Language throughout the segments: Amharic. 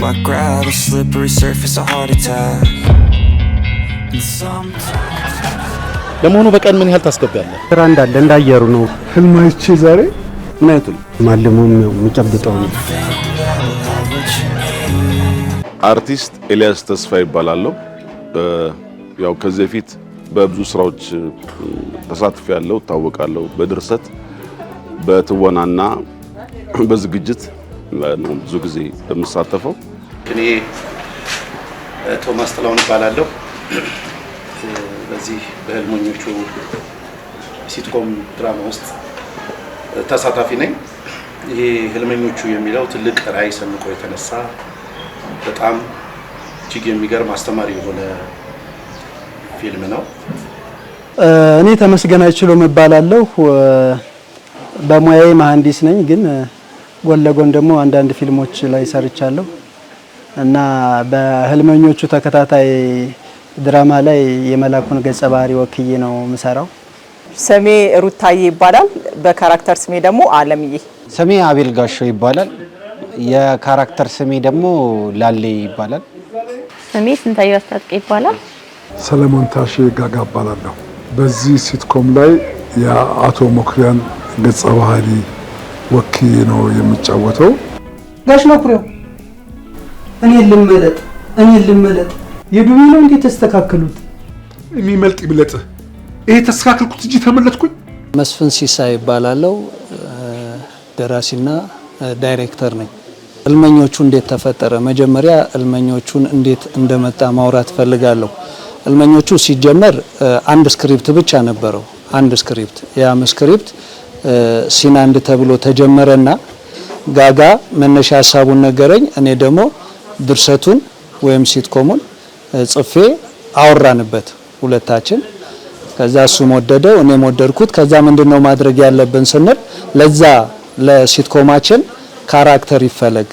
I grab a slippery surface, a heart attack. And sometimes ለመሆኑ በቀን ምን ያህል ታስገባለህ? ስራ እንዳለ እንዳየሩ ነው። ህልማይቼ ዛሬ ምናይቱን ማለሙም የሚጨብጠው ነው። አርቲስት ኤልያስ ተስፋ ይባላል። ያው ከዚህ በፊት በብዙ ስራዎች ተሳትፎ ያለው ታወቃለሁ። በድርሰት በትወናና በዝግጅት ነው ብዙ ጊዜ በመሳተፈው። እኔ ቶማስ ጥላውን ይባላለሁ። በዚህ በህልመኞቹ ሲትኮም ድራማ ውስጥ ተሳታፊ ነኝ። ይሄ ህልመኞቹ የሚለው ትልቅ ራዕይ ሰንቆ የተነሳ በጣም እጅግ የሚገርም አስተማሪ የሆነ ፊልም ነው። እኔ ተመስገን አይችሎም እባላለሁ። በሙያዬ መሐንዲስ ነኝ፣ ግን ጎን ለጎን ደግሞ አንዳንድ ፊልሞች ላይ ሰርቻለሁ እና በህልመኞቹ ተከታታይ ድራማ ላይ የመላኩን ገጸ ባህሪ ወክዬ ነው የምሰራው። ስሜ ሩታዬ ይባላል። በካራክተር ስሜ ደግሞ አለምዬ። ስሜ አቤል ጋሻው ይባላል። የካራክተር ስሜ ደግሞ ላሌ ይባላል። ስሜ ስንታየው አስታጥቄ ይባላል። ሰለሞን ታሼ ጋጋ እባላለሁ። በዚህ ሲትኮም ላይ የአቶ መኩሪያን ገጸ ባህሪ ወክዬ ነው የምጫወተው። ጋሽ መኩሪያው እኔ ልመለጥ የዱቤ ነው እንዴ ተስተካከሉት? የሚመልጥ ይብለጥ። ይሄ ተስተካከልኩት እንጂ ተመለጥኩኝ። መስፍን ሲሳይ ይባላል። ደራሲና ዳይሬክተር ነኝ። ህልመኞቹ እንዴት ተፈጠረ? መጀመሪያ ህልመኞቹን እንዴት እንደመጣ ማውራት ፈልጋለሁ። ህልመኞቹ ሲጀመር አንድ ስክሪፕት ብቻ ነበረው። አንድ ስክሪፕት፣ ያም ስክሪፕት ሲን አንድ ተብሎ ተጀመረና ጋጋ መነሻ ሐሳቡን ነገረኝ። እኔ ደግሞ ድርሰቱን ወይም ሲትኮሙን ጽፌ አወራንበት ሁለታችን። ከዛ እሱም ወደደው እኔም ወደድኩት። ከዛ ምንድነው ማድረግ ያለብን ስንል ለዛ ለሲትኮማችን ካራክተር ይፈለግ።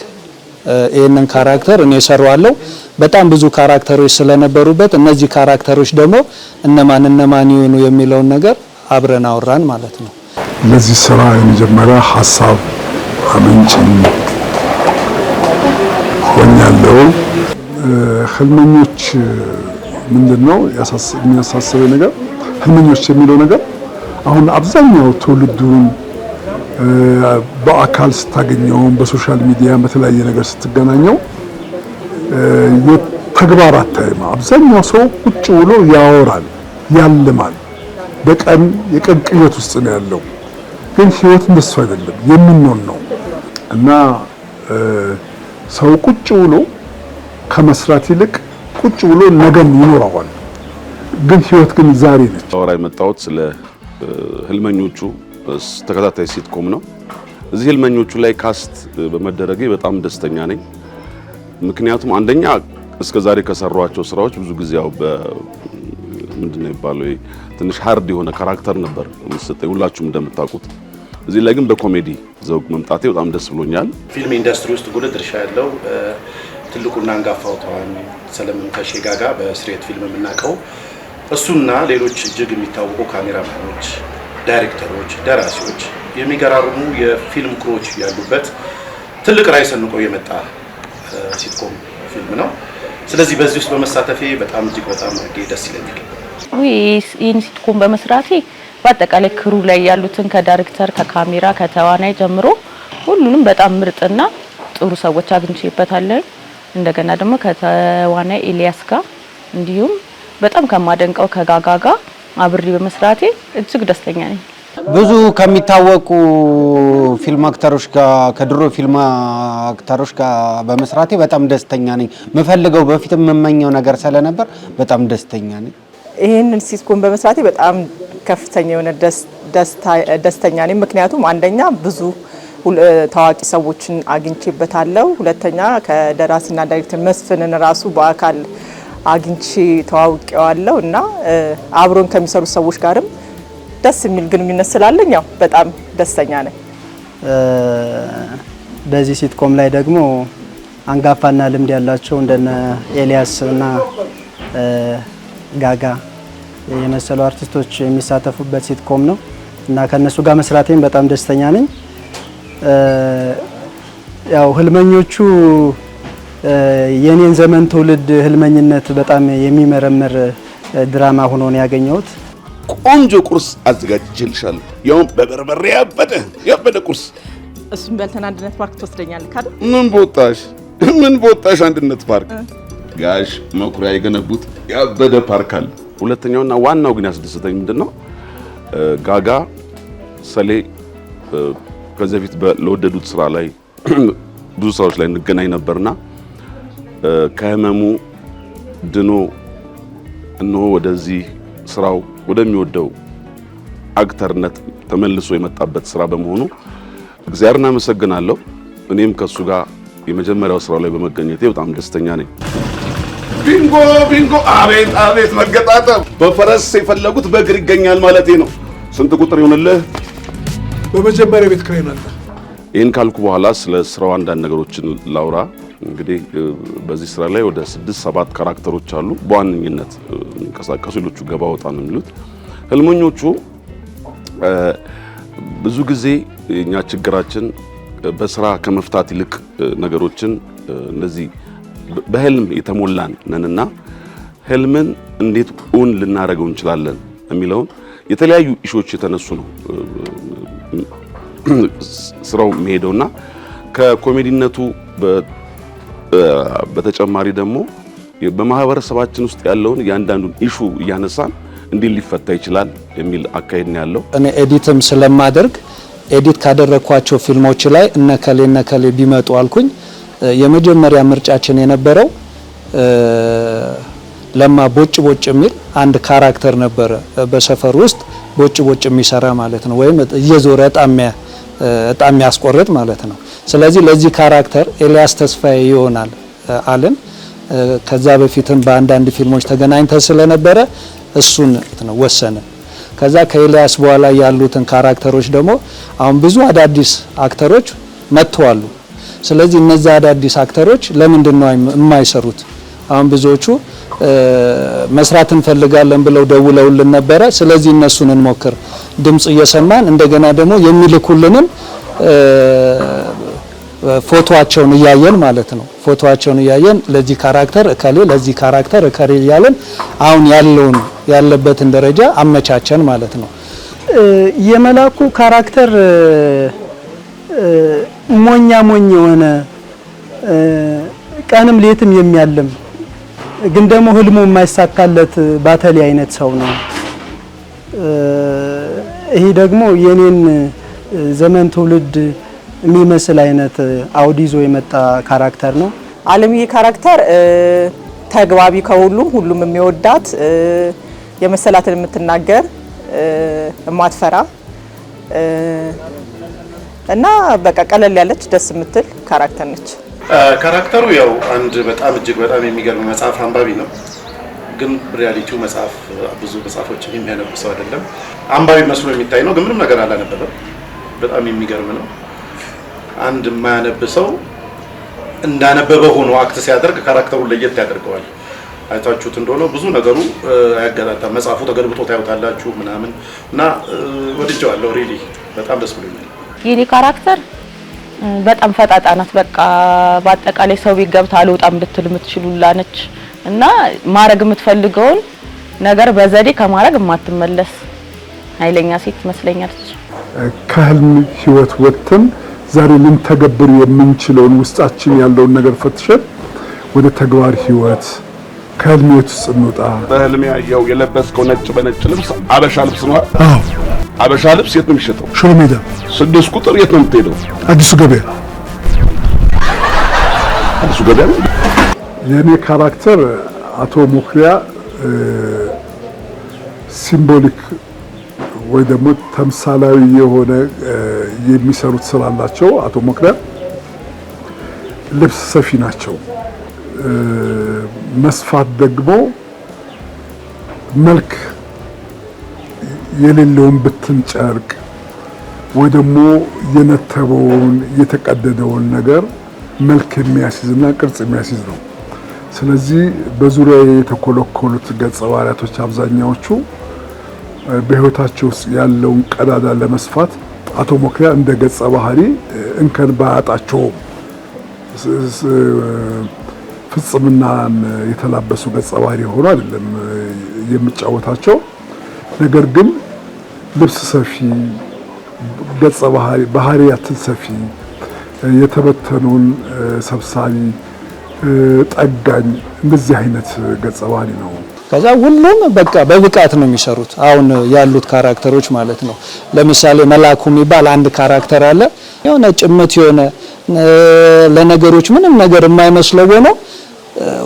ይሄንን ካራክተር እኔ ሰራዋለሁ። በጣም ብዙ ካራክተሮች ስለነበሩበት እነዚህ ካራክተሮች ደግሞ እነማን ይሆኑ የሚለውን ነገር አብረን አወራን ማለት ነው። ለዚህ ስራ የመጀመሪያ ሐሳብ አመንጭ ሆኛለሁ። ህልመኞች ምንድነው የሚያሳስበው ነገር? ህልመኞች የሚለው ነገር አሁን አብዛኛው ትውልዱን በአካል ስታገኘው፣ በሶሻል ሚዲያ በተለያየ ነገር ስትገናኘው የተግባር አታይም። አብዛኛው ሰው ቁጭ ብሎ ያወራል፣ ያልማል። በቀን የቀን ቅዠት ውስጥ ነው ያለው። ግን ህይወት እንደሱ አይደለም፣ የሚኖር ነው እና ሰው ቁጭ ብሎ ከመስራት ይልቅ ቁጭ ብሎ ነገም ይኖረዋል። ግን ህይወት ግን ዛሬ ነች። አወራ የመጣሁት ስለ ህልመኞቹ ተከታታይ ሲትኮም ነው። እዚህ ህልመኞቹ ላይ ካስት በመደረጌ በጣም ደስተኛ ነኝ። ምክንያቱም አንደኛ እስከዛሬ ከሰሯቸው ስራዎች ብዙ ጊዜ ያው ምንድነው ይባለው ትንሽ ሃርድ የሆነ ካራክተር ነበር የሚሰጠኝ ሁላችሁም እንደምታውቁት። እዚህ ላይ ግን በኮሜዲ ዘውግ መምጣቴ በጣም ደስ ብሎኛል። ፊልም ኢንዱስትሪ ውስጥ ጉልህ ድርሻ ያለው ትልቁና አንጋፋው ተዋናይ ሰለሞን ታሼ ጋጋ በስሬት ፊልም የምናውቀው እሱና ሌሎች እጅግ የሚታወቁ ካሜራማኖች፣ ዳይሬክተሮች፣ ደራሲዎች የሚገራርሙ የፊልም ክሮች ያሉበት ትልቅ ራዕይ ሰንቆ የመጣ ሲትኮም ፊልም ነው። ስለዚህ በዚህ ውስጥ በመሳተፌ በጣም እጅግ በጣም ደስ ይለኛል። ይህን ሲትኮም በመስራቴ በአጠቃላይ ክሩ ላይ ያሉትን ከዳይሬክተር፣ ከካሜራ፣ ከተዋናይ ጀምሮ ሁሉንም በጣም ምርጥና ጥሩ ሰዎች አግኝቼበታለሁ። እንደገና ደግሞ ከተዋናይ ኤልያስ ጋር እንዲሁም በጣም ከማደንቀው ከጋጋ ጋር አብሬ በመስራቴ እጅግ ደስተኛ ነኝ። ብዙ ከሚታወቁ ፊልም አክተሮች ጋር ከድሮ ፊልም አክተሮች ጋር በመስራቴ በጣም ደስተኛ ነኝ። መፈልገው በፊት የምመኘው ነገር ስለነበር በጣም ደስተኛ ነኝ። ይሄንን ሲትኮም በመስራቴ በጣም ከፍተኛ የሆነ ደስተኛ ነኝ። ምክንያቱም አንደኛ ብዙ ታዋቂ ሰዎችን አግኝቼበታለሁ። ሁለተኛ ከደራሲና ዳይሬክተር መስፍንን ራሱ በአካል አግኝቼ ተዋውቄዋለሁ እና አብሮን ከሚሰሩ ሰዎች ጋርም ደስ የሚል ግንኙነት ስላለኝ ያው በጣም ደስተኛ ነኝ። በዚህ ሲትኮም ላይ ደግሞ አንጋፋና ልምድ ያላቸው እንደነ ኤልያስ እና ጋጋ የመሰሉ አርቲስቶች የሚሳተፉበት ሲትኮም ነው እና ከነሱ ጋር መስራቴን በጣም ደስተኛ ነኝ። ያው ህልመኞቹ የኔን ዘመን ትውልድ ህልመኝነት በጣም የሚመረምር ድራማ ሆኖ ነው ያገኘሁት። ቆንጆ ቁርስ አዘጋጅቼልሻለሁ። ያውም በበርበሬ ያበደ ቁርስ። እሱም በልተን አንድነት ፓርክ ትወስደኛለህ አይደል? ምን ቦታሽ አንድነት ፓርክ? ጋሽ መኩሪያ የገነቡት ያበደ ፓርክ አለ። ሁለተኛውና ዋናው ግን ያስደስተኝ ምንድነው ጋጋ ሰሌ ከዚህ በፊት ለወደዱት ስራ ላይ ብዙ ሰዎች ላይ እንገናኝ ነበርና ከህመሙ ድኖ እነሆ ወደዚህ ስራው ወደሚወደው አክተርነት ተመልሶ የመጣበት ስራ በመሆኑ እግዚአብሔርን አመሰግናለሁ። እኔም ከሱ ጋር የመጀመሪያው ስራው ላይ በመገኘቴ በጣም ደስተኛ ነኝ። ቢንጎ! አቤት መገጣጠም! በፈረስ የፈለጉት በእግር ይገኛል ማለቴ ነው። ስንት ቁጥር ይሆንልህ? በመጀመሪያ ቤት ክራይ ናለ። ይህን ካልኩ በኋላ ስለ ስራው አንዳንድ ነገሮችን ላውራ። እንግዲህ በዚህ ስራ ላይ ወደ 6-7 ካራክተሮች አሉ። በዋነኝነት የሚንቀሳቀሱ ሌሎቹ ገባ ወጣ ነው የሚሉት። ህልመኞቹ ብዙ ጊዜ የኛ ችግራችን በስራ ከመፍታት ይልቅ ነገሮችን እንደዚህ በህልም የተሞላን ነንና ህልምን እንዴት እውን ልናደርገው እንችላለን የሚለውን የተለያዩ ኢሹዎች የተነሱ ነው ስራው የሚሄደውና ከኮሜዲነቱ በተጨማሪ ደግሞ በማህበረሰባችን ውስጥ ያለውን ያንዳንዱን ኢሹ እያነሳን እንዴት ሊፈታ ይችላል የሚል አካሄድ ነው ያለው። እኔ ኤዲትም ስለማደርግ ኤዲት ካደረኳቸው ፊልሞች ላይ እነከሌ ቢመጡ አልኩኝ። የመጀመሪያ ምርጫችን የነበረው ለማ ቦጭ የሚል አንድ ካራክተር ነበረ። በሰፈር ውስጥ ቦጭ የሚሰራ ማለት ነው፣ ወይም እየዞረ እጣም ያስቆርጥ ማለት ነው። ስለዚህ ለዚህ ካራክተር ኤልያስ ተስፋዬ ይሆናል አለን። ከዛ በፊትም በአንዳንድ ፊልሞች ተገናኝተን ስለነበረ እሱን ነው ወሰንን። ከዛ ከኤልያስ በኋላ ያሉትን ካራክተሮች ደግሞ አሁን ብዙ አዳዲስ አክተሮች መጥተዋል። ስለዚህ እነዛ አዳዲስ አክተሮች ለምንድን ነው የማይሰሩት? አሁን ብዙዎቹ መስራት እንፈልጋለን ብለው ደውለውልን ነበረ። ስለዚህ እነሱን እንሞክር፣ ድምጽ እየሰማን እንደገና ደግሞ የሚልኩልንም ፎቶአቸውን እያየን ማለት ነው። ፎቶአቸውን እያየን ለዚህ ካራክተር እከሌ፣ ለዚህ ካራክተር እከሌ እያለን አሁን ያለበትን ደረጃ አመቻቸን ማለት ነው። የመላኩ ካራክተር ሞኝ የሆነ ቀንም ሌትም የሚያልም ግን ደግሞ ህልሙ የማይሳካለት ባተሊ አይነት ሰው ነው። ይሄ ደግሞ የኔን ዘመን ትውልድ የሚመስል አይነት አውዲዞ የመጣ ካራክተር ነው። አለምዬ ካራክተር ተግባቢ፣ ሁሉም የሚወዳት የመሰላትን የምትናገር የማትፈራ እና በቃ ቀለል ያለች ደስ የምትል ካራክተር ነች። ካራክተሩ ያው አንድ በጣም እጅግ በጣም የሚገርም መጽሐፍ አንባቢ ነው። ግን ሪያሊቲው መጽሐፍ ብዙ መጽሐፎችን የሚያነብ ሰው አይደለም። አንባቢ መስሎ የሚታይ ነው፣ ግን ምንም ነገር አላነበበም። በጣም የሚገርም ነው። አንድ የማያነብ ሰው እንዳነበበ ሆኖ አክት ሲያደርግ ካራክተሩን ለየት ያደርገዋል። አይታችሁት እንደሆነ ብዙ ነገሩ አያገጣጣም። መጽሐፉ ተገልብጦ ታዩታላችሁ ምናምን እና ወድጄዋለሁ። ሪሊ በጣም ደስ ብሎኛል። የኔ ካራክተር በጣም ፈጣጣ ናት። በቃ በአጠቃላይ ሰው ቤት ገብታ አልወጣም ብትል የምትችሉላ ነች እና ማድረግ የምትፈልገውን ነገር በዘዴ ከማድረግ የማትመለስ ኃይለኛ ሴት ትመስለኛለች። ከህልም ህይወት ወጥተን ዛሬ ልንተገብር የምንችለውን ውስጣችን ያለውን ነገር ፈትሸን ወደ ተግባር ህይወት ከህልም ህይወት ውስጥ እንውጣ። በህልም ያየው የለበስከው ነጭ በነጭ ልብስ አበሻ ልብስ ነው። አዎ አበሻ ልብስ የት ነው የሚሸጠው? ሽሮ ሜዳ 6 ቁጥር። የት ነው የምትሄደው? አዲሱ ገበያ። አዲሱ ገበያ ነው። የኔ ካራክተር አቶ ሞክሪያ ሲምቦሊክ ወይ ደግሞ ተምሳላዊ የሆነ የሚሰሩት ስራ አላቸው። አቶ ሞክሪያ ልብስ ሰፊ ናቸው። መስፋት ደግሞ መልክ የሌለውን ብትን ጨርቅ ወይ ደግሞ የነተበውን የተቀደደውን ነገር መልክ የሚያስይዝና ቅርጽ የሚያስይዝ ነው። ስለዚህ በዙሪያ የተኮለኮሉት ገጸ ባህሪያቶች አብዛኛዎቹ በህይወታቸው ውስጥ ያለውን ቀዳዳ ለመስፋት አቶ ሞክሪያ እንደ ገጸ ባህሪ እንከን ባያጣቸውም ፍጽምናን የተላበሱ ገጸ ባህሪ ሆኖ አይደለም የምጫወታቸው። ነገር ግን ልብስ ሰፊ ገጸ ባህሪያትን ሰፊ የተበተኑን ሰብሳቢ ጠጋኝ እንደዚህ አይነት ገጸ ባህሪ ነው። ከዛ ሁሉም በቃ በብቃት ነው የሚሰሩት አሁን ያሉት ካራክተሮች ማለት ነው። ለምሳሌ መላኩ የሚባል አንድ ካራክተር አለ። የሆነ ጭምት የሆነ ለነገሮች ምንም ነገር የማይመስለው ነው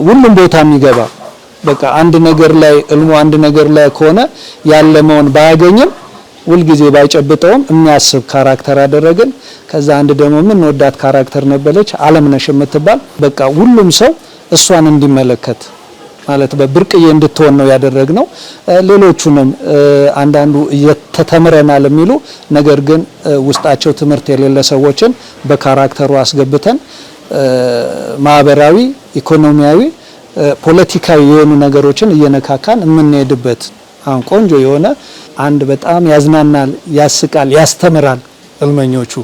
ሁሉም ቦታ የሚገባ በቃ አንድ ነገር ላይ እልሙ አንድ ነገር ላይ ከሆነ ያለመውን ባያገኝም ሁልጊዜ ባይጨብጠውም የሚያስብ ካራክተር አደረግን። ከዛ አንድ ደግሞ ምን ወዳት ካራክተር ነበለች አለምነሽ የምትባል በቃ ሁሉም ሰው እሷን እንዲመለከት ማለት በብርቅዬ እንድትሆን ነው ያደረግነው። ሌሎቹንም አንዳንዱ ተተምረናል የሚሉ ነገር ግን ውስጣቸው ትምህርት የሌለ ሰዎችን በካራክተሩ አስገብተን ማህበራዊ፣ ኢኮኖሚያዊ፣ ፖለቲካዊ የሆኑ ነገሮችን እየነካካን የምንሄድበት አሁን ቆንጆ የሆነ አንድ በጣም ያዝናናል፣ ያስቃል፣ ያስተምራል ህልመኞቹ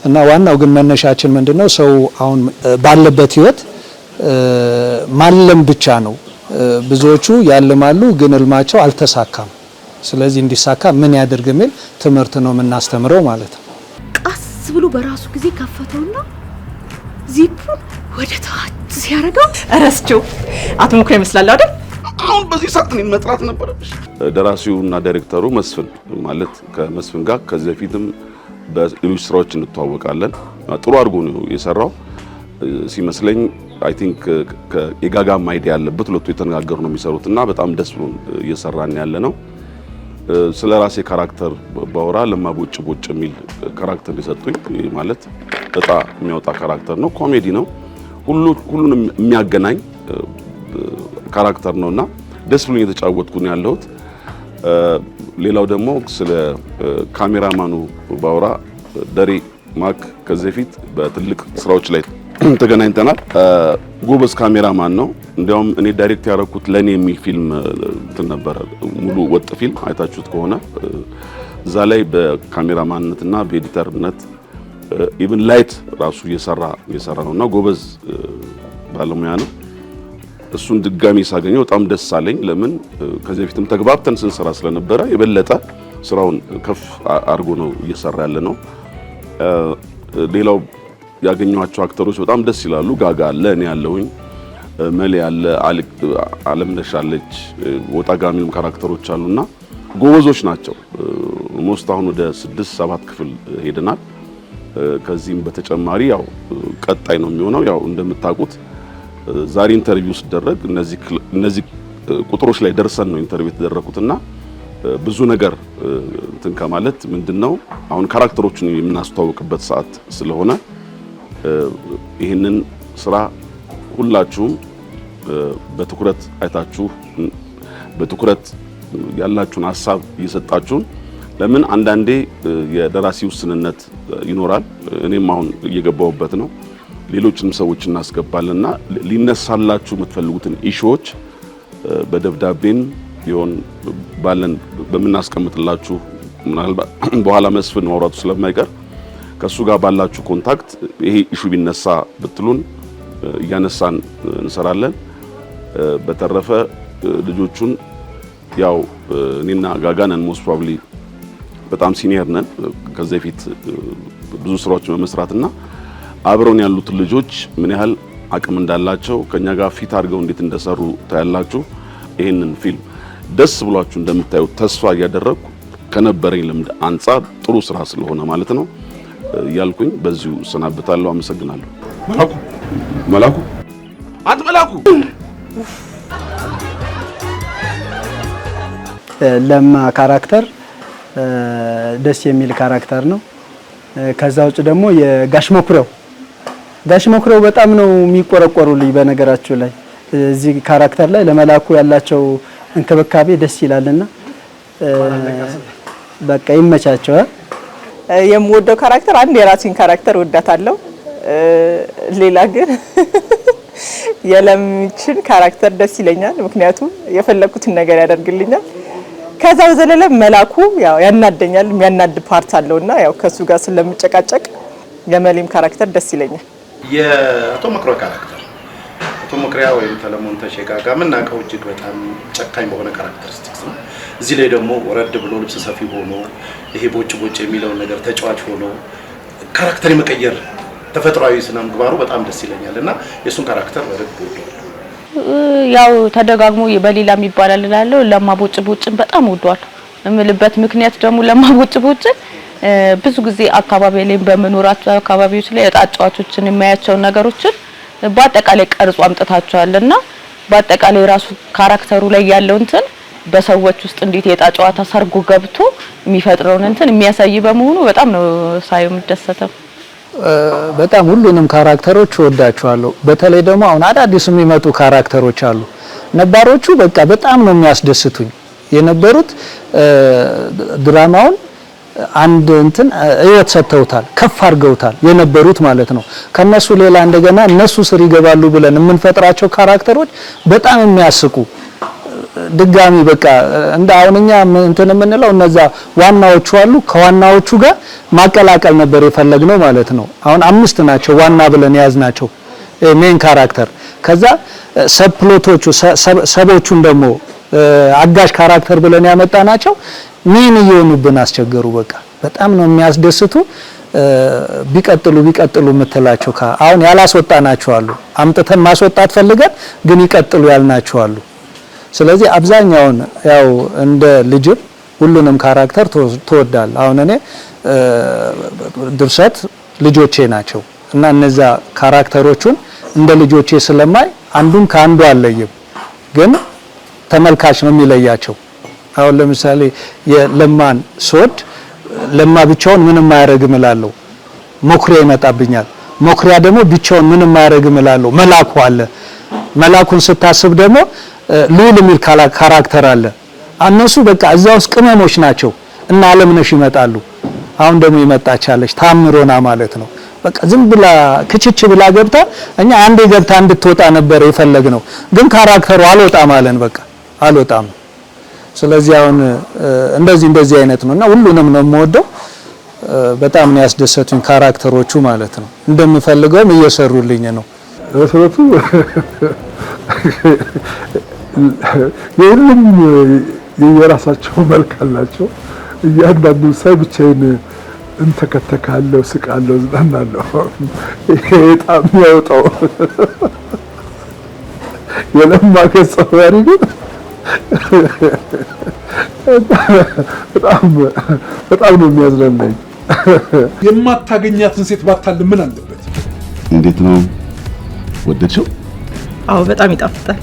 እና ዋናው ግን መነሻችን ምንድነው ሰው አሁን ባለበት ህይወት ማለም ብቻ ነው። ብዙዎቹ ያልማሉ ግን ህልማቸው አልተሳካም። ስለዚህ እንዲሳካ ምን ያድርግ የሚል ትምህርት ነው የምናስተምረው ማለት ነው። ቀስ ብሎ በራሱ ጊዜ ከፈተውና ዚፑን ወደ ታች ሲያደርገው እረስቸው አቶ መኩሪያ ይመስላል አይደል? አሁን በዚህ ሰዓት እኔን መጥራት ነበረብሽ። ደራሲውና ዳይሬክተሩ መስፍን ማለት ከመስፍን ጋር ከዚህ በፊትም በሌሎች ስራዎች እንተዋወቃለን። ጥሩ አድርጎ ነው የሰራው ሲመስለኝ። አይ ቲንክ የጋጋም አይዲያ ያለበት ሁለቱ የተነጋገሩ ነው የሚሰሩትና በጣም ደስ ብሎን እየሰራን ያለ ነው። ስለ ራሴ ካራክተር ባወራ ለማቦጭ ቦጭ የሚል ካራክተር የሰጡኝ ማለት እጣ የሚያወጣ ካራክተር ነው። ኮሜዲ ነው። ሁሉንም የሚያገናኝ ካራክተር ነውና ደስ ብሎኝ የተጫወትኩ ነው ያለሁት። ሌላው ደግሞ ስለ ካሜራማኑ ባወራ ደሬ ማክ ከዚህ በፊት በትልቅ ስራዎች ላይ ተገናኝተናል። ጎበዝ ካሜራማን ነው። እንዲያውም እኔ ዳይሬክት ያደረኩት ለኔ የሚል ፊልም ነበር፣ ሙሉ ወጥ ፊልም አይታችሁት ከሆነ እዛ ላይ በካሜራማንነትና በኤዲተርነት ኢቭን ላይት ራሱ እየሰራ ነውና ጎበዝ ባለሙያ ነው። እሱን ድጋሚ ሳገኘው በጣም ደስ አለኝ። ለምን ከዚህ በፊትም ተግባብተን ስንሰራ ስለነበረ የበለጠ ስራውን ከፍ አድርጎ ነው እየሰራ ያለ ነው። ሌላው ያገኘኋቸው አክተሮች በጣም ደስ ይላሉ። ጋጋ አለ፣ እኔ ያለሁኝ፣ መሌ አለ፣ አለምነሽ አለች፣ ወጣ ጋሚም ካራክተሮች አሉና ጎበዞች ናቸው። ሞስት አሁን ወደ 6-7 ክፍል ሄደናል። ከዚህም በተጨማሪ ያው ቀጣይ ነው የሚሆነው። ያው እንደምታውቁት ዛሬ ኢንተርቪው ሲደረግ እነዚህ ቁጥሮች ላይ ደርሰን ነው ኢንተርቪው የተደረኩትና ብዙ ነገር እንትን ከማለት ምንድነው አሁን ካራክተሮችን የምናስተዋውቅበት ሰዓት ስለሆነ ይህንን ስራ ሁላችሁም በትኩረት አይታችሁ በትኩረት ያላችሁን ሀሳብ እየሰጣችሁን ለምን አንዳንዴ የደራሲ ውስንነት ይኖራል። እኔም አሁን እየገባሁበት ነው። ሌሎችንም ሰዎች እናስገባለንና ሊነሳላችሁ የምትፈልጉትን ኢሹዎች በደብዳቤን ቢሆን ባለን በመናስቀምጥላችሁ ምናልባት በኋላ መስፍን ማውራቱ ስለማይቀር ከሱ ጋር ባላችሁ ኮንታክት ይሄ ኢሹ ቢነሳ ብትሉን እያነሳን እንሰራለን። በተረፈ ልጆቹን ያው እኔና ጋጋነን ሞስት ፕሮባብሊ በጣም ሲኒየር ነን ከዚህ በፊት ብዙ ስራዎች በመስራትና አብረውን ያሉት ልጆች ምን ያህል አቅም እንዳላቸው ከኛ ጋር ፊት አድርገው እንዴት እንደሰሩ ታያላችሁ። ይሄንን ፊልም ደስ ብሏችሁ እንደምታዩት ተስፋ እያደረኩ ከነበረኝ ልምድ አንጻር ጥሩ ስራ ስለሆነ ማለት ነው ያልኩኝ በዚሁ ሰናብታለሁ። አመሰግናለሁ። መላኩ አንተ መላኩ ለማ ካራክተር ደስ የሚል ካራክተር ነው። ከዛ ውጭ ደግሞ የጋሽ መኩሪያው በጣም ነው የሚቆረቆሩልኝ። በነገራችሁ ላይ እዚህ ካራክተር ላይ ለመላኩ ያላቸው እንክብካቤ ደስ ይላልና በቃ ይመቻቸው። የምወደው ካራክተር አንድ የራሴን ካራክተር ወዳታለሁ። ሌላ ግን የለምችን ካራክተር ደስ ይለኛል፣ ምክንያቱም የፈለኩትን ነገር ያደርግልኛል። ከዛ በዘለለ መላኩ ያው ያናደኛል፣ የሚያናድ ፓርት አለውና ያው ከሱ ጋር ስለምጨቃጨቅ የመሌም ካራክተር ደስ ይለኛል። የአቶ መኩሪያ ካራክተር አቶ መኩሪያ ወይም ሰለሞን ተሼጋ ጋር የምናውቀው እጅግ በጣም ጨካኝ በሆነ ካራክተሪስቲክስ ነው። እዚህ ላይ ደግሞ ወረድ ብሎ ልብስ ሰፊ ሆኖ ይሄ ቦጭ ቦጭ የሚለውን ነገር ተጫዋች ሆኖ ካራክተር የመቀየር ተፈጥሯዊ ስነ ምግባሩ በጣም ደስ ይለኛል እና የእሱን ካራክተር በደንብ ወደዋለሁ። ያው ተደጋግሞ በሌላም ይባላል እላለሁ። ለማ ቦጭ ቦጭን በጣም ወደዋለሁ እምልበት ምክንያት ደግሞ ለማ ቦጭ ቦጭን ብዙ ጊዜ አካባቢ ላይ በመኖራቸው አካባቢዎች ላይ የጣጫዋቾችን የሚያያቸው ነገሮችን በአጠቃላይ ቀርጾ አምጥታቸዋልና በአጠቃላይ ራሱ ካራክተሩ ላይ ያለው እንትን በሰዎች ውስጥ እንዴት የጣጫዋታ ሰርጎ ገብቶ የሚፈጥረውን እንትን የሚያሳይ በመሆኑ በጣም ነው ሳየው የምደሰተው። በጣም ሁሉንም ካራክተሮች ወዳቸዋለሁ። በተለይ ደግሞ አሁን አዳዲስ የሚመጡ ካራክተሮች አሉ። ነባሮቹ በቃ በጣም ነው የሚያስደስቱኝ የነበሩት ድራማውን አንድ እንትን ህይወት ሰጥተውታል፣ ከፍ አድርገውታል የነበሩት ማለት ነው። ከነሱ ሌላ እንደገና እነሱ ስር ይገባሉ ብለን የምንፈጥራቸው ካራክተሮች በጣም የሚያስቁ ድጋሚ በቃ እንደ አሁንኛ እንትን የምንለው እነዛ ዋናዎቹ አሉ ከዋናዎቹ ጋር ማቀላቀል ነበር የፈለግነው ማለት ነው። አሁን 5 ናቸው ዋና ብለን ያዝናቸው ሜን ካራክተር። ከዛ ሰብፕሎቶቹ ሰቦቹን ደግሞ አጋሽ ካራክተር ብለን ያመጣናቸው ምን እየሆኑብን አስቸገሩ። በቃ በጣም ነው የሚያስደስቱ። ቢቀጥሉ የምትላቸው አሁን ያላስወጣናቸው አሉ። አምጥተን ማስወጣት ፈልገን ግን ይቀጥሉ ያልናቸው አሉ። ስለዚህ አብዛኛውን ያው እንደ ልጅም ሁሉንም ካራክተር ተወዳል። አሁን እኔ ድርሰት ልጆቼ ናቸው እና እነዛ ካራክተሮቹን እንደ ልጆቼ ስለማይ አንዱን ከአንዱ አለይም፣ ግን ተመልካች ነው የሚለያቸው። አሁን ለምሳሌ የለማን ስወድ ለማ ብቻውን ምንም አያረግም እላለሁ፣ መኩሪያ ይመጣብኛል። መኩሪያ ደግሞ ብቻውን ምንም አያረግም እላለሁ፣ መላኩ አለ። መላኩን ስታስብ ደግሞ ልዑል የሚል ካራክተር አለ። እነሱ በቃ እዛ ውስጥ ቅመሞች ናቸው እና አለምነሽ ይመጣሉ። አሁን ደግሞ ይመጣቻለች ታምሮና ማለት ነው። በቃ ዝም ብላ ክችች ብላ ገብታ እኛ አንዴ ገብታ እንድትወጣ ነበር የፈለግነው፣ ግን ካራክተሩ አልወጣም አለን። በቃ አልወጣም። ስለዚህ አሁን እንደዚህ አይነት ነውና ሁሉንም ነው የምወደው። በጣም ነው ያስደሰቱኝ ካራክተሮቹ ማለት ነው። እንደምፈልገውም እየሰሩልኝ ነው። በሰረቱ የሁሉም የራሳቸው መልክ አላቸው። እያንዳንዱ ሳይ ብቻዬን እንተከተካለሁ፣ ስቃለሁ፣ ዝናናለሁ። ይሄ በጣም ያወጣው የለማ ገጸ ባህሪ ግን በጣም ነው የሚያዝናናኝ። የማታገኛትን ሴት ባታልም ምን አለበት? እንዴት ነው ወደድሽው? አዎ በጣም ይጣፍጣል።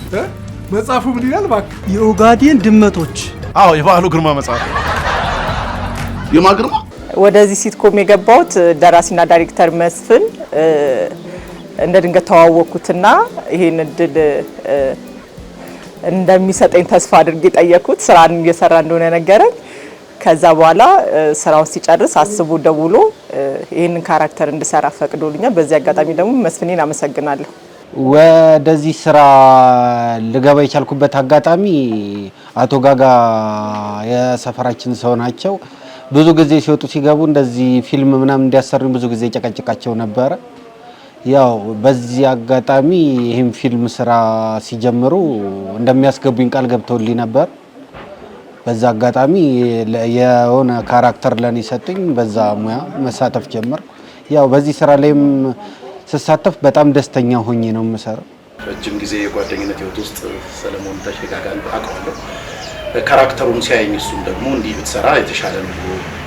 መጽሐፉ ምን ይላል እባክህ? የኦጋዴን ድመቶች። አዎ የበዓሉ ግርማ መጽሐፍ። የማን ግርማ? ወደዚህ ሲትኮም የገባሁት ደራሲና ዳይሬክተር መስፍን እንደ ድንገት ተዋወቅኩትና ይሄን እድል እንደሚሰጠኝ ተስፋ አድርጌ ጠየቅኩት። ስራን እየሰራ እንደሆነ ነገረኝ። ከዛ በኋላ ስራውን ሲጨርስ አስቦ ደውሎ ይሄንን ካራክተር እንድሰራ ፈቅዶልኛል። በዚህ አጋጣሚ ደግሞ መስፍኔን አመሰግናለሁ። ወደዚህ ስራ ልገባ የቻልኩበት አጋጣሚ አቶ ጋጋ የሰፈራችን ሰው ናቸው። ብዙ ጊዜ ሲወጡ ሲገቡ እንደዚህ ፊልም ምናምን እንዲያሰሩኝ ብዙ ጊዜ ጨቀጭቃቸው ነበረ። ያው በዚህ አጋጣሚ ይህን ፊልም ስራ ሲጀምሩ እንደሚያስገቡኝ ቃል ገብተውልኝ ነበር። በዛ አጋጣሚ የሆነ ካራክተር ለኔ ሰጡኝ። በዛ ሙያ መሳተፍ ጀመር። ያው በዚህ ስራ ላይም ስሳተፍ በጣም ደስተኛ ሆኜ ነው የምሰራው። ረጅም ጊዜ የጓደኝነት ህይወት ውስጥ ሰለሞን ተሼጋ ጋር አውቀዋለሁ። ካራክተሩን ሲያየኝ እሱም ደግሞ እንዲህ ብትሰራ የተሻለ ነው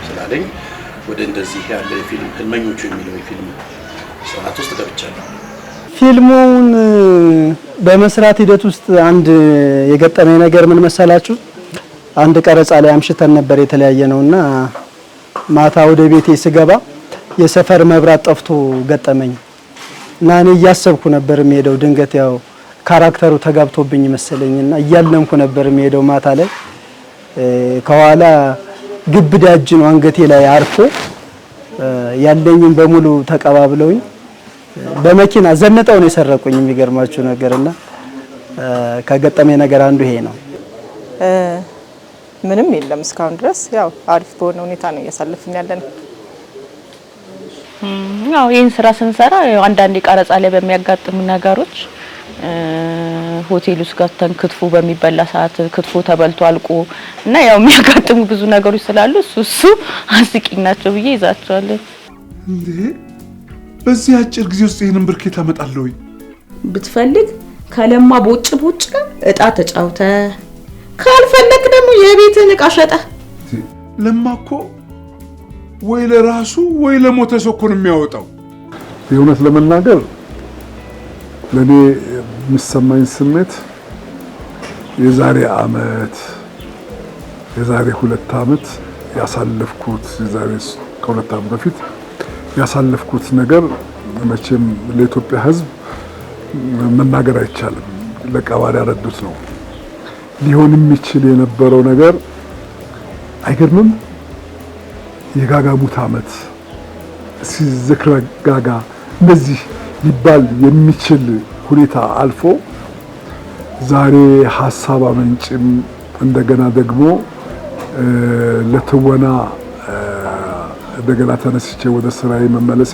ስላለኝ ወደ እንደዚህ ያለ የፊልም ህልመኞቹ የሚለው የፊልም ስርዓት ውስጥ ገብቻለሁ። ፊልሙን በመስራት ሂደት ውስጥ አንድ የገጠመኝ ነገር ምን መሰላችሁ? አንድ ቀረጻ ላይ አምሽተን ነበር የተለያየ ነውና ማታ ወደ ቤቴ ስገባ የሰፈር መብራት ጠፍቶ ገጠመኝ እና እኔ እያሰብኩ ነበር የሚሄደው። ድንገት ያው ካራክተሩ ተጋብቶብኝ መሰለኝና እያለምኩ ነበር የሚሄደው። ማታ ላይ ከኋላ ግብዳ እጅ ነው አንገቴ ላይ አርፎ ያለኝን በሙሉ ተቀባብለውኝ በመኪና ዘንጠው ነው የሰረቁኝ። የሚገርማችሁ ነገርና ከገጠመኝ ነገር አንዱ ይሄ ነው። ምንም የለም እስካሁን ድረስ ያው አሪፍ በሆነ ሁኔታ ነው እያሳለፍን ያለነው። ያው ይህን ስራ ስንሰራ አንዳንድ ቀረጻ ላይ በሚያጋጥሙ ነገሮች ሆቴል ውስጥ ገብተን ክትፎ በሚበላ ሰዓት ክትፎ ተበልቶ አልቆ እና ያው የሚያጋጥሙ ብዙ ነገሮች ስላሉ እሱ አስቂኝ ናቸው ብዬ ይዛቸዋለሁ። እንዴ በዚህ አጭር ጊዜ ውስጥ ይሄንን ብርኬት አመጣለሁ? ብትፈልግ ከለማ ቦጭ እጣ ተጫውተ፣ ካልፈለክ ደግሞ የቤትን እቃ ሸጠ። ለማ እኮ ወይ ለራሱ ወይ ለሞተ ሰው እኮ ነው የሚያወጣው። የእውነት ለመናገር ለኔ የሚሰማኝ ስሜት የዛሬ 2 ዓመት ያሳለፍኩት ከ2 ዓመት በፊት ያሳለፍኩት ነገር መቼም ለኢትዮጵያ ሕዝብ መናገር አይቻልም። ለቀባሪ ያረዱት ነው። ሊሆን የሚችል የነበረው ነገር አይገርምም? የጋጋ ሙት ዓመት ሲዝክረ ጋጋ እንደዚህ ሊባል የሚችል ሁኔታ አልፎ ዛሬ ሐሳብ አመንጭም እንደገና ደግሞ ለትወና እንደገና ተነስቼ ወደ ስራዬ መመለሴ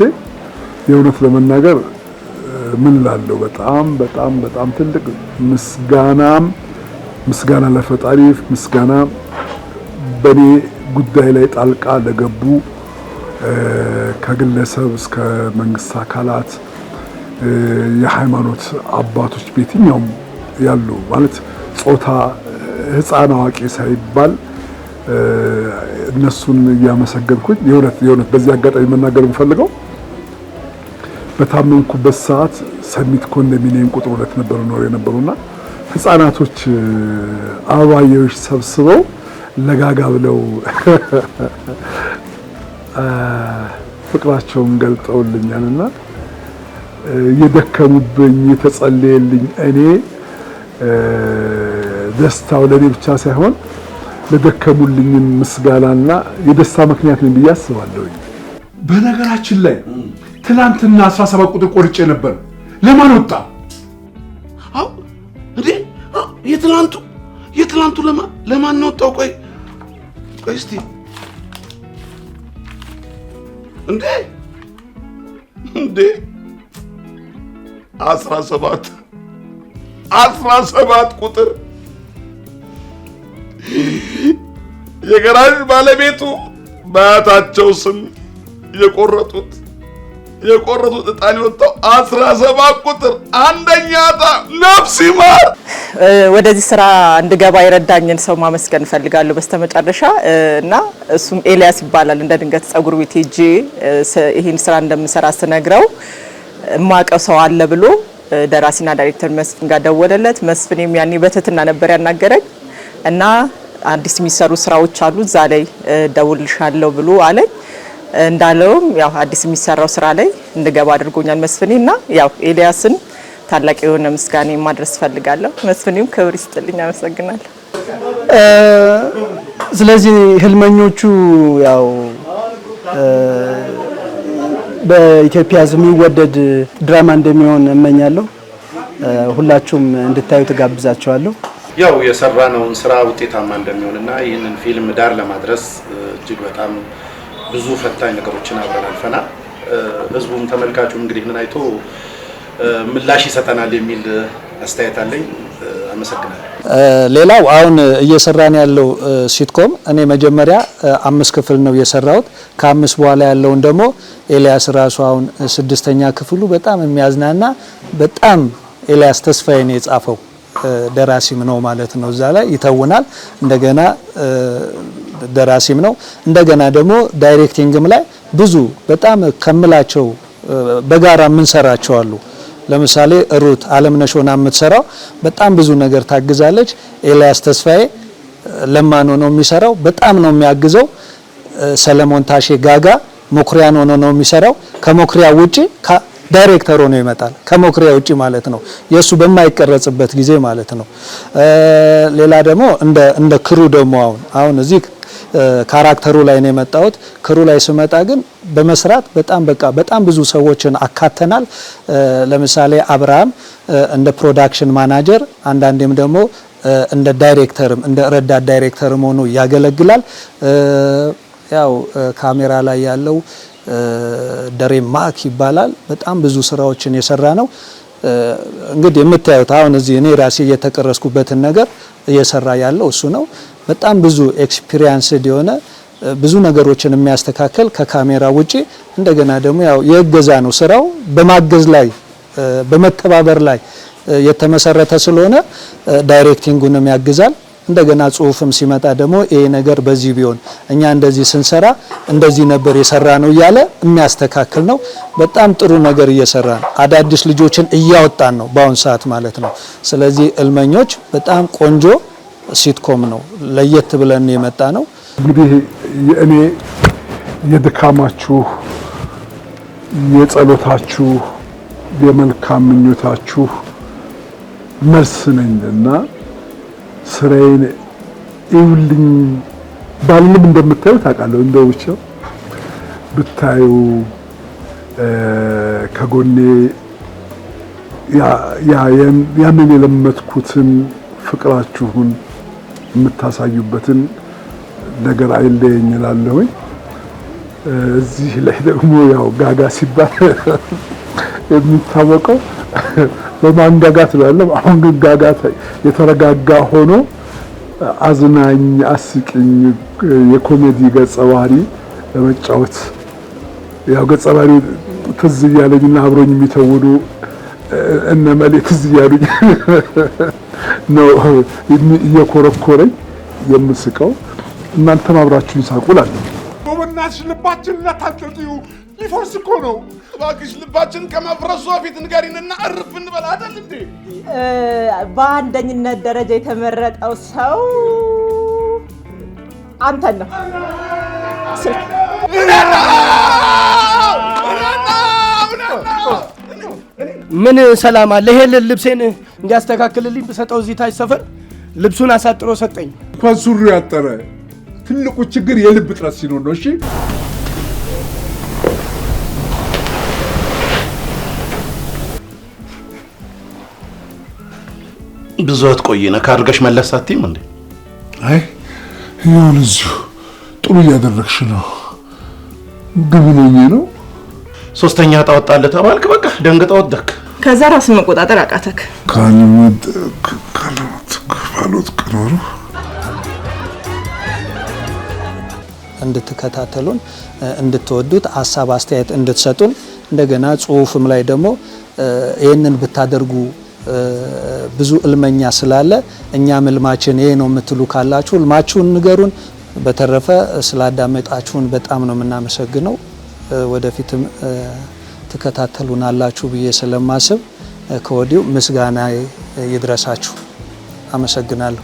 የእውነት ለመናገር ምን ላለው በጣም ትልቅ ምስጋና ለፈጣሪ፣ ምስጋና በኔ ጉዳይ ላይ ጣልቃ ለገቡ ከግለሰብ እስከ መንግስት አካላት፣ የሃይማኖት አባቶች ቤትኛውም ያሉ ማለት ጾታ ህፃን አዋቂ ሳይባል እነሱን እያመሰገንኩኝ የእውነት በዚህ አጋጣሚ መናገር የምፈልገው በታመንኩበት ሰዓት ሰሚት ኮንዶሚኒየም ቁጥር 2 ነበር ነው የነበሩና ህፃናቶች አበባዮች ሰብስበው ለጋጋ ብለው ፍቅራቸውን ገልጠውልኛልና የደከሙብኝ የተጸለየልኝ እኔ ደስታው ለኔ ብቻ ሳይሆን ለደከሙልኝ ምስጋናና የደስታ ምክንያት ነኝ ብዬ አስባለሁ። በነገራችን ላይ ትናንትና 17 ቁጥር ቆርጬ ነበር። ለማን ወጣ? አው እንዴ የትላንቱ ለማን ነው ወጣው? ቆይ እስቲ እንዴ 17 ቁጥር የገራዥ ባለቤቱ በአያታቸው ስም የቆረጡት እጣን የወጣው 17 ቁጥር አንደኛ እጣ። ነፍስ ይማር። ወደዚህ ስራ እንድገባ የረዳኝን ሰው ማመስገን ፈልጋለሁ በስተመጨረሻ እና እሱም ኤልያስ ይባላል። እንደ ድንገት ጸጉር ቤት ሄጄ ይሄን ስራ እንደምሰራ ስነግረው ማቀው ሰው አለ ብሎ ደራሲና ዳይሬክተር መስፍን ጋር ደወለለት። መስፍንም ያኔ በትህትና ነበር ያናገረኝ እና አዲስ የሚሰሩ ስራዎች አሉ እዛ ላይ ደውልሻለሁ ብሎ አለኝ። እንዳለውም ያው አዲስ የሚሰራው ስራ ላይ እንድገባ አድርጎኛል መስፍኔና ያው ኤልያስን ታላቅ የሆነ ምስጋና ማድረስ ፈልጋለሁ። መስፍኔም ክብር ይስጥልኝ፣ አመሰግናለሁ። ስለዚህ ህልመኞቹ ያው በኢትዮጵያ ሕዝብ የሚወደድ ድራማ እንደሚሆን እመኛለሁ። ሁላችሁም እንድታዩ ተጋብዛችኋለሁ። ያው የሰራነውን ስራ ውጤታማ እንደሚሆንና ይህንን ፊልም ዳር ለማድረስ እጅግ በጣም ብዙ ፈታኝ ነገሮችን አብረን አልፈናል። ህዝቡም ተመልካቹም እንግዲህ ምን አይቶ ምላሽ ይሰጠናል የሚል አስተያየት አለኝ። አመሰግናለሁ። ሌላው አሁን እየሰራን ያለው ሲትኮም እኔ መጀመሪያ 5 ክፍል ነው የሰራሁት። ከ5 በኋላ ያለውን ደግሞ ኤልያስ ራሱ አሁን 6ኛ ክፍሉ በጣም የሚያዝናና በጣም ኤልያስ ተስፋዬ ነው የጻፈው። ደራሲም ነው ማለት ነው። እዛ ላይ ይተውናል። እንደገና ደራሲም ነው። እንደገና ደግሞ ዳይሬክቲንግም ላይ ብዙ በጣም ከምላቸው በጋራ የምንሰራቸው አሉ። ለምሳሌ ሩት አለምነሽ ሆና የምትሰራው በጣም ብዙ ነገር ታግዛለች። ኤልያስ ተስፋዬ ለማን ሆኖ የሚሰራው በጣም ነው የሚያግዘው። ሰለሞን ታሼ ጋጋ ሞክሪያን ሆኖ ነው የሚሰራው። ከሞክሪያ ውጪ ዳይሬክተር ሆኖ ይመጣል። ከሞክሪያ ውጪ ማለት ነው፣ የሱ በማይቀረጽበት ጊዜ ማለት ነው። ሌላ ደግሞ እንደ ክሩ ደግሞ አሁን እዚህ ካራክተሩ ላይ ነው የመጣሁት። ክሩ ላይ ስመጣ ግን በመስራት በጣም ብዙ ሰዎችን አካተናል። ለምሳሌ አብርሃም እንደ ፕሮዳክሽን ማናጀር፣ አንዳንዴም ደግሞ እንደ ዳይሬክተርም እንደ ረዳት ዳይሬክተርም ሆኖ ያገለግላል። ያው ካሜራ ላይ ያለው ደሬ ማክ ይባላል። በጣም ብዙ ስራዎችን የሰራ ነው። እንግዲህ የምታዩት አሁን እዚህ እኔ ራሴ እየተቀረስኩበትን ነገር እየሰራ ያለው እሱ ነው። በጣም ብዙ ኤክስፒሪየንስድ የሆነ ብዙ ነገሮችን የሚያስተካክል ከካሜራ ውጪ እንደገና ደግሞ ያው የእገዛ ነው ስራው በማገዝ ላይ በመተባበር ላይ የተመሰረተ ስለሆነ ዳይሬክቲንጉንም ያግዛል። እንደገና ጽሁፍም ሲመጣ ደግሞ ይሄ ነገር በዚህ ቢሆን እኛ እንደዚህ ስንሰራ እንደዚህ ነበር የሰራ ነው እያለ የሚያስተካክል ነው። በጣም ጥሩ ነገር እየሰራ ነው። አዳዲስ ልጆችን እያወጣን ነው በአሁን ሰዓት ማለት ነው። ስለዚህ ህልመኞች በጣም ቆንጆ ሲትኮም ነው። ለየት ብለን የመጣ ነው። እንግዲህ እኔ የድካማችሁ የጸሎታችሁ የመልካም ምኞታችሁ መልስ ነኝና ስራዬን ይውልኝ ባልንም እንደምታዩ ታውቃለሁ። እንደው ብቻ ብታዩ ከጎኔ ያንን የለመድኩትን ፍቅራችሁን የምታሳዩበትን ነገር አይለየኝ እላለሁኝ። እዚህ ላይ ደግሞ ያው ጋጋ ሲባል የሚታወቀው በማንጋጋት ነው። አሁን ግን ጋጋታ የተረጋጋ ሆኖ አዝናኝ አስቂኝ የኮሜዲ ገጸ ባህሪ ለመጫወት ያው ገጸ ባህሪ ትዝ እያለኝና አብሮኝ የሚተውኑ እነ መሌ ትዝ እያሉኝ ነው እየኮረኮረኝ የምስቀው። እናንተም አብራችሁኝ ሳቁላለሁ። በእናትሽ ልባችን እንዳታጠጪው ሊፈርስ እኮ ነው። እባክሽ ልባችን ከመፍረሱ በፊት ንገሪንና እርፍ እንበል አይደል እንዴ? በአንደኝነት ደረጃ የተመረጠው ሰው አንተን ነው። ምን ሰላም አለ? ይሄ ልብሴን እንዲያስተካክልልኝ ብሰጠው እዚህ ታች ሰፈር ልብሱን አሳጥሮ ሰጠኝ። እንኳን ሱሪ ያጠረ ትልቁ ችግር የልብ ጥረት ሲኖር ነው። እሺ ብዙ አትቆይ። ነካ አድርገሽ መለስ አትይም እንዴ? አይ ይሁን እዚሁ ጥሩ እያደረግሽ ነው። ግብነኝ ነው። ሶስተኛ ታወጣለህ ተባልክ። በቃ ደንግጠህ ወደክ። ከዛ ራስን መቆጣጠር አቃተክ። ካልሞት ቀኖሩ እንድትከታተሉን እንድትወዱት ሀሳብ አስተያየት እንድትሰጡን እንደገና ጽሁፍም ላይ ደግሞ ይሄንን ብታደርጉ ብዙ እልመኛ ስላለ እኛም ህልማችን ይሄ ነው የምትሉ ካላችሁ ህልማችሁን ንገሩን። በተረፈ ስላዳመጣችሁን በጣም ነው የምናመሰግነው። ወደፊትም ትከታተሉናላችሁ ብዬ ስለማስብ ከወዲሁ ምስጋና ይድረሳችሁ። አመሰግናለሁ።